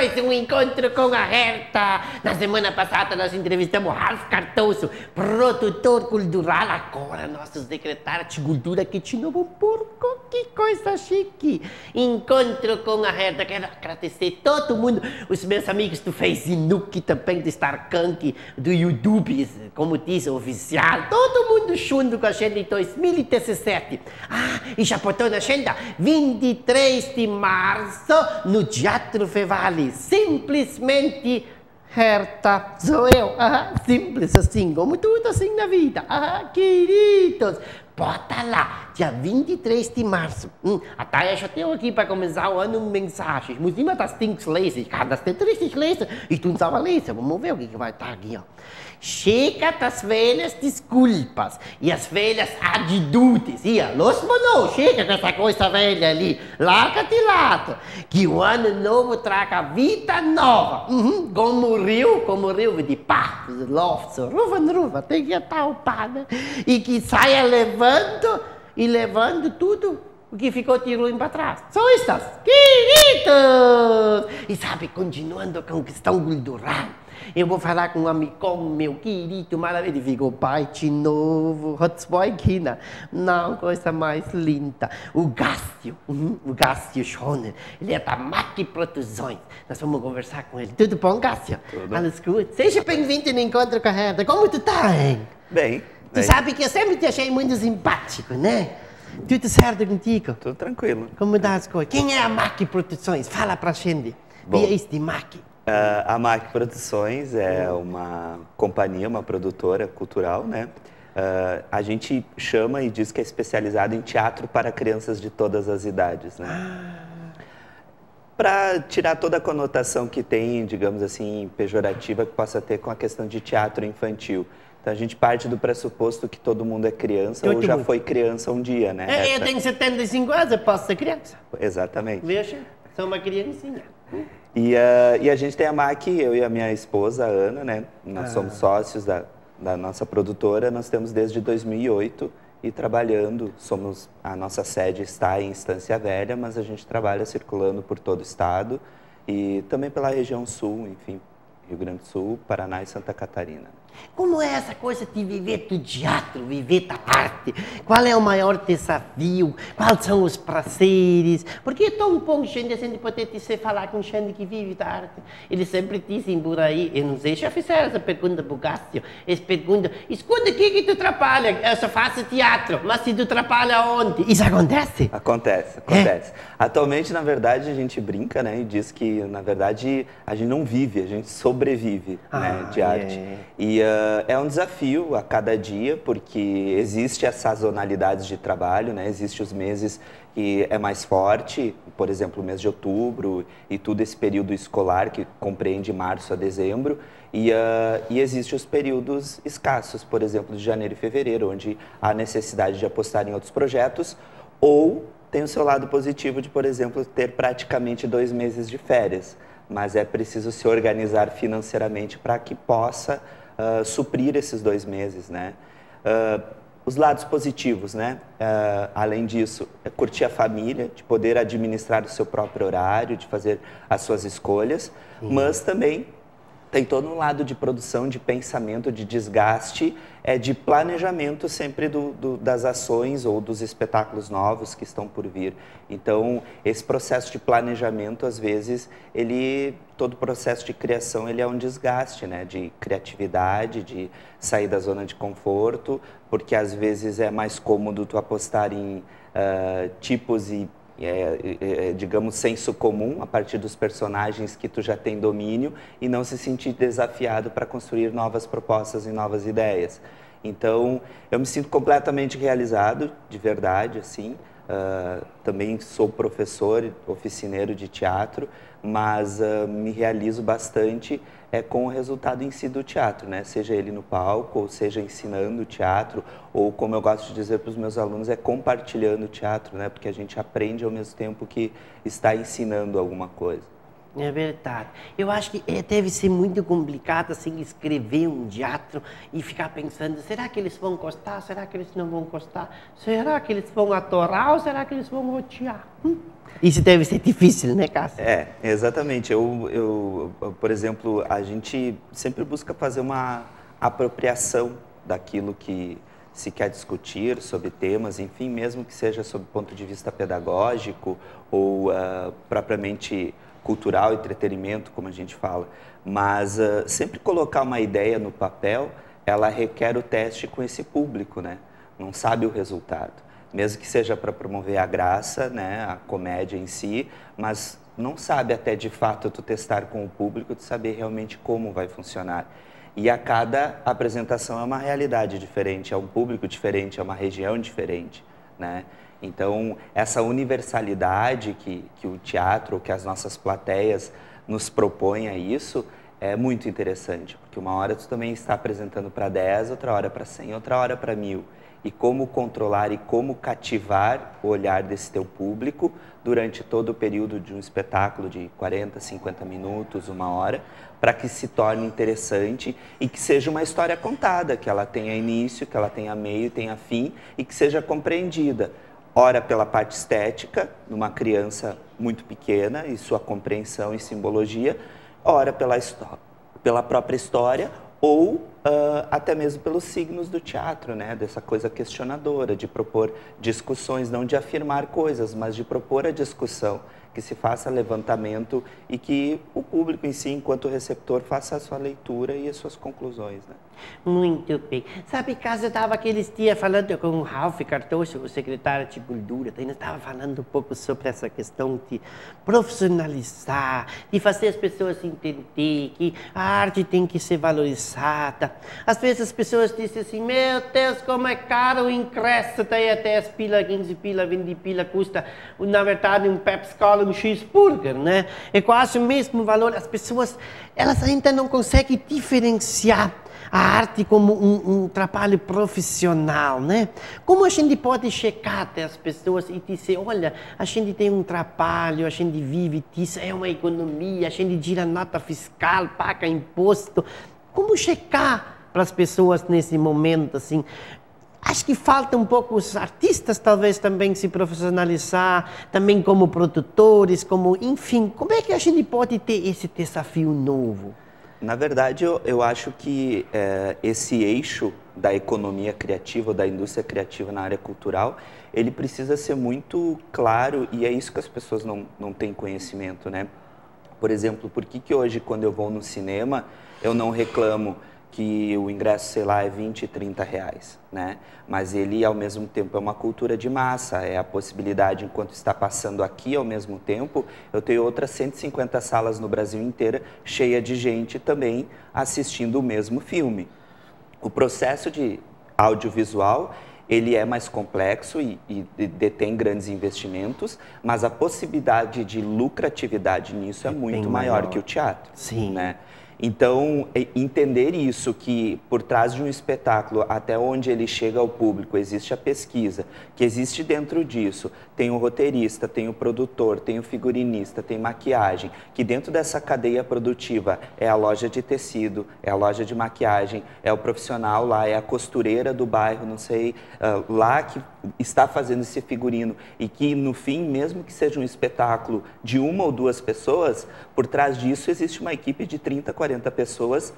Mais um encontro com a Herta. Na semana passada nós entrevistamos Ralph Cardoso, produtor cultural. Agora nosso secretário de cultura aqui de Novo Hamburgo. Que coisa chique. Encontro com a Herta. Quero agradecer todo mundo, os meus amigos do Facebook, também do Starkunk, do YouTube, como diz o oficial. Todo mundo junto com a gente em 2017. E já botou na agenda 23 de março no Teatro Fevale. Simplesmente Herta, sou eu. Simples assim, como tudo assim na vida. Queridos, bota lá, dia 23 de março. Até eu já tenho aqui para começar o ano mensagens. Mas immer das Dings lesen, ich kann das nicht richtig lesen. Ich tue es aber lesen. Vamos ver o que vai estar aqui, ó. Chega das velhas desculpas e as velhas atitudes. Los mano, chega com essa coisa velha ali. Larga de lado. Que o ano novo traga vida nova. Como o rio de pá, loft, ruva, tem que estar o pá, né? E que saia levando tudo o que ficou de ruim para trás. São estas, queridos! E sabe, continuando com a questão cultural, eu vou falar com um amigão meu querido, maravilhoso. Ele ficou pai de novo, Kinder. Não, coisa mais linda. O Gássio Schoner. Ele é da MAC Produções. Nós vamos conversar com ele. Tudo bom, Gássio? Tudo. Alles gut? Seja bem-vindo no Encontro com a Herta. Como tu tá, hein? Bem. Tu sabe que eu sempre te achei muito simpático, né? Tudo certo contigo? Tudo tranquilo. Como dá as coisas? Quem é a MAC Produções? Fala pra gente. Bom, Via este MAC. A MAC Produções é uma companhia, uma produtora cultural, né? A gente chama e diz que é especializada em teatro para crianças de todas as idades, né? Para tirar toda a conotação que tem, digamos assim, pejorativa que possa ter com a questão de teatro infantil. Então a gente parte do pressuposto que todo mundo é criança ou já foi criança um dia, né? Eu tenho 75 anos, eu posso ser criança. Exatamente. Veja, sou uma criancinha. E a gente tem a MAC, eu e a minha esposa, a Ana, né? Nós somos sócios da nossa produtora, nós temos desde 2008 e trabalhando, a nossa sede está em Estância Velha, mas a gente trabalha circulando por todo o estado e também pela região sul, enfim, Rio Grande do Sul, Paraná e Santa Catarina. Como é essa coisa de viver do teatro, viver da arte? Qual é o maior desafio? Quais são os prazeres? Porque é tão bom gente poder falar com gente que vive da arte. Eles sempre dizem por aí, eu não sei, já fizeram essa pergunta para o Gássio, eles perguntam, escuta, o que tu trabalha? Eu só faço teatro, mas se tu trabalha onde? Isso acontece? Acontece. Atualmente, na verdade, a gente brinca, né, e diz que, na verdade, a gente não vive, a gente sobrevive, né, de arte. E é um desafio a cada dia, porque existe as sazonalidades de trabalho, né? Existem os meses que é mais forte, por exemplo, o mês de outubro e todo esse período escolar que compreende março a dezembro. E existem os períodos escassos, por exemplo, de janeiro e fevereiro, onde há necessidade de apostar em outros projetos ou tem o seu lado positivo de, por exemplo, ter praticamente 2 meses de férias. Mas é preciso se organizar financeiramente para que possa suprir esses 2 meses, né? Os lados positivos, né? Além disso, é curtir a família, de poder administrar o seu próprio horário, de fazer as suas escolhas, mas também tem todo um lado de produção, de pensamento, de desgaste, de planejamento sempre das ações ou dos espetáculos novos que estão por vir. Então, esse processo de planejamento, às vezes, todo processo de criação, ele é um desgaste, né? De criatividade, de sair da zona de conforto, porque às vezes é mais cômodo tu apostar em tipos e digamos, senso comum a partir dos personagens que tu já tem domínio e não se sentir desafiado para construir novas propostas e novas ideias. Então, eu me sinto completamente realizado, de verdade, assim. Também sou professor, oficineiro de teatro, mas me realizo bastante com o resultado em si do teatro, né? Seja ele no palco, ou seja ensinando teatro, ou como eu gosto de dizer para os meus alunos, compartilhando o teatro, né? Porque a gente aprende ao mesmo tempo que está ensinando alguma coisa. É verdade. Eu acho que deve ser muito complicado assim escrever um teatro e ficar pensando, será que eles vão gostar? Será que eles não vão gostar? Será que eles vão adorar ou será que eles vão odiar? Isso deve ser difícil, né, Cássio? Exatamente. Por exemplo, a gente sempre busca fazer uma apropriação daquilo que se quer discutir sobre temas, enfim, mesmo que seja sob o ponto de vista pedagógico ou propriamente cultural, entretenimento, como a gente fala. Mas sempre colocar uma ideia no papel, ela requer o teste com esse público, né? Não sabe o resultado. Mesmo que seja para promover a graça, né, a comédia em si, mas não sabe até de fato tu testar com o público, tu saber realmente como vai funcionar. E a cada apresentação é uma realidade diferente, é um público diferente, é uma região diferente, né? Então, essa universalidade que o teatro, que as nossas plateias nos propõem a isso, é muito interessante, porque uma hora tu também está apresentando para 10, outra hora para 100, outra hora para 1000. E como controlar e como cativar o olhar desse teu público durante todo o período de um espetáculo de 40, 50 minutos, 1 hora, para que se torne interessante e que seja uma história contada, que ela tenha início, que ela tenha meio, tenha fim e que seja compreendida. Ora pela parte estética, numa criança muito pequena e sua compreensão e simbologia, ora pela própria história ou até mesmo pelos signos do teatro, né? Dessa coisa questionadora, de propor discussões, não de afirmar coisas, mas de propor a discussão, que se faça levantamento e que o público em si, enquanto receptor, faça a sua leitura e as suas conclusões, né? Muito bem. Sabe, Cássio, eu estava aqueles dias falando com o Ralph Cardoso, o secretário de Cultura, então estava falando um pouco sobre essa questão de profissionalizar, de fazer as pessoas entender que a arte tem que ser valorizada. Às vezes as pessoas dizem assim, meu Deus, como é caro o ingresso, daí até 10 pila, 15 pila, 20 pila, custa, na verdade, um Pepsi Cola, um cheeseburger, né? É quase o mesmo valor. As pessoas, elas ainda não conseguem diferenciar a arte como um trabalho profissional, né? Como a gente pode checar até as pessoas e dizer, olha, a gente tem um trabalho, a gente vive disso, é uma economia, a gente tira nota fiscal, paga imposto. Como checar para as pessoas nesse momento, assim? Acho que falta um pouco os artistas talvez também se profissionalizar, também como produtores, como, enfim, como é que a gente pode ter esse desafio novo? Na verdade, eu acho que esse eixo da economia criativa, da indústria criativa na área cultural, ele precisa ser muito claro e é isso que as pessoas não têm conhecimento, né? Por exemplo, por que hoje, quando eu vou no cinema, eu não reclamo que o ingresso, sei lá, é 20, 30 reais, né? Mas ele, ao mesmo tempo, é uma cultura de massa, é a possibilidade, enquanto está passando aqui, ao mesmo tempo, eu tenho outras 150 salas no Brasil inteiro, cheia de gente também assistindo o mesmo filme. O processo de audiovisual, ele é mais complexo e detém grandes investimentos, mas a possibilidade de lucratividade nisso é muito maior que o teatro. Sim. Né? Então, entender isso, que por trás de um espetáculo, até onde ele chega ao público, existe a pesquisa, que existe dentro disso, tem o roteirista, tem o produtor, tem o figurinista, tem maquiagem, que dentro dessa cadeia produtiva é a loja de tecido, é a loja de maquiagem, é o profissional lá, é a costureira do bairro, não sei, lá que está fazendo esse figurino e que no fim, mesmo que seja um espetáculo de 1 ou 2 pessoas, por trás disso existe uma equipe de 30, 40 pessoas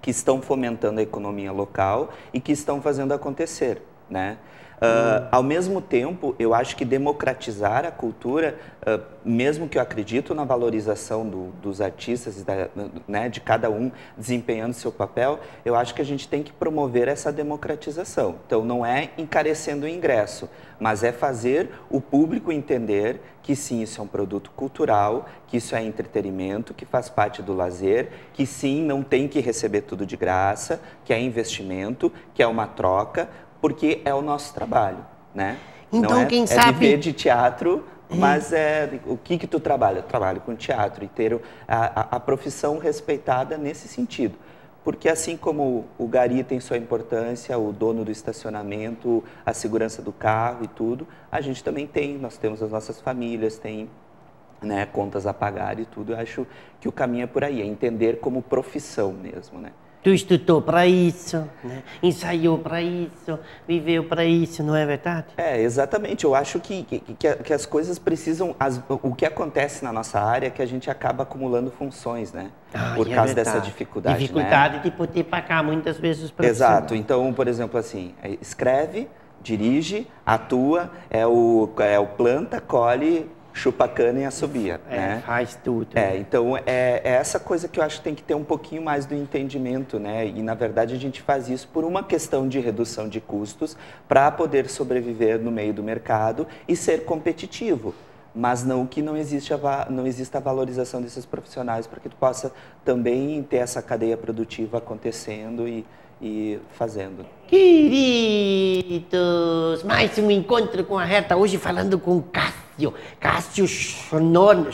que estão fomentando a economia local e que estão fazendo acontecer, né? Ao mesmo tempo, eu acho que democratizar a cultura, mesmo que eu acredito na valorização dos artistas, né, de cada um desempenhando seu papel, eu acho que a gente tem que promover essa democratização. Então, não é encarecendo o ingresso, mas é fazer o público entender que sim, isso é um produto cultural, que isso é entretenimento, que faz parte do lazer, que sim, não tem que receber tudo de graça, que é investimento, que é uma troca, porque é o nosso trabalho, né? Então, não é, quem é sabe... viver de teatro, mas o que tu trabalha? Eu trabalho com teatro e ter a profissão respeitada nesse sentido. Porque assim como o gari tem sua importância, o dono do estacionamento, a segurança do carro e tudo, a gente também tem, nós temos as nossas famílias, tem, né, contas a pagar e tudo. Eu acho que o caminho é por aí, é entender como profissão mesmo, né? Tu estudou para isso, né? Ensaiou para isso, viveu para isso, não é verdade? É, exatamente. Eu acho que as coisas precisam... o que acontece na nossa área é que a gente acaba acumulando funções, né? Por causa dessa dificuldade, dificuldade, né? de poder pagar muitas vezes os profissionais. Exato. Então, por exemplo, assim, escreve, dirige, atua, é o planta, colhe, chupa cana e assobia, né? Faz tudo. Então é essa coisa que eu acho que tem que ter um pouquinho mais do entendimento, né? E na verdade a gente faz isso por uma questão de redução de custos para poder sobreviver no meio do mercado e ser competitivo. Mas não que não exista a valorização desses profissionais para que tu possa também ter essa cadeia produtiva acontecendo e fazendo. Queridos, mais um encontro com a Herta, hoje falando com Cássio Schoner.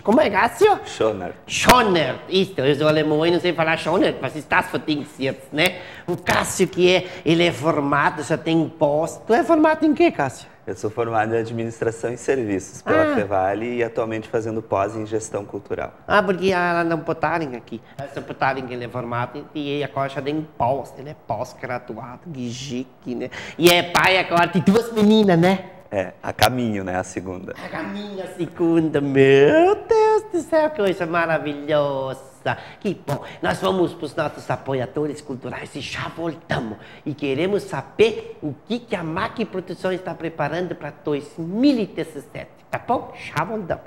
Como é, Cássio? Schoner. Schoner, isso, eu sou alemão e não sei falar Schoner, was ist das für Dings jetzt, né? O Cássio ele é formado, já tem pós. Tu é formado em quê, Cássio? Eu sou formado em Administração e Serviços pela Fevale e atualmente fazendo pós em Gestão Cultural. Porque ela não botaram aqui. Essa botaram que ele é formado e agora já tem pós. Ele é pós-graduado, que chique, né? E é pai agora de duas meninas, né? A caminho, né? A segunda. A caminho, a segunda. Meu Deus do céu, que coisa maravilhosa. Que bom. Nós vamos para os nossos apoiadores culturais e já voltamos. E queremos saber o que a MAC Produções está preparando para 2017. Tá bom? Já voltamos.